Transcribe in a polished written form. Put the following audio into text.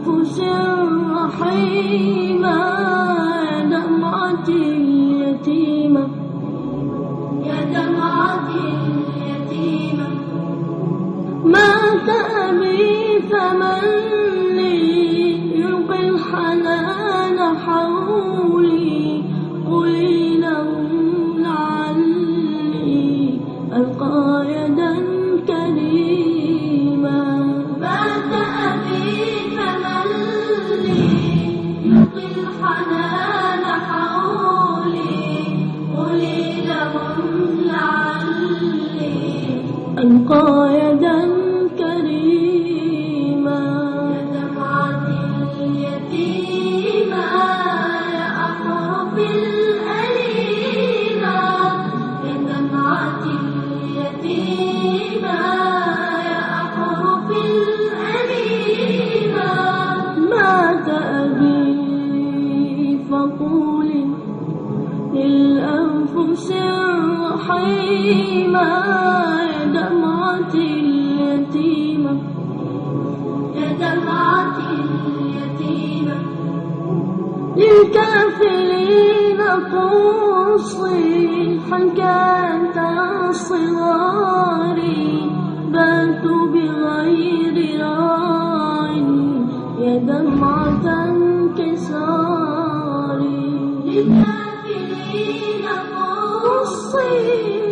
للأنفس الرحيمة يا دمعة اليتيمة يا دمعة اليتيمة مات أبي فمن لي يلقي الحنان حولي قولي لهم لعلي ألقى يدا كريمة مات أبي فمن لي يلقي الحنان حولي قولي لهم لعلي ألقى يدا كريمة يا دمعة اليتيمة يا أحرف الأليمة يا دمعة اليتيمة يا أحرف الأليمة مات أبي فقولي للأنفس الرحيمة يا دمعة اليتيمة يا دمعة اليتيمة للكافرين قوصي حكاة صغاري باتوا بغير راع يا دمعة انكساري للكافرين قوصي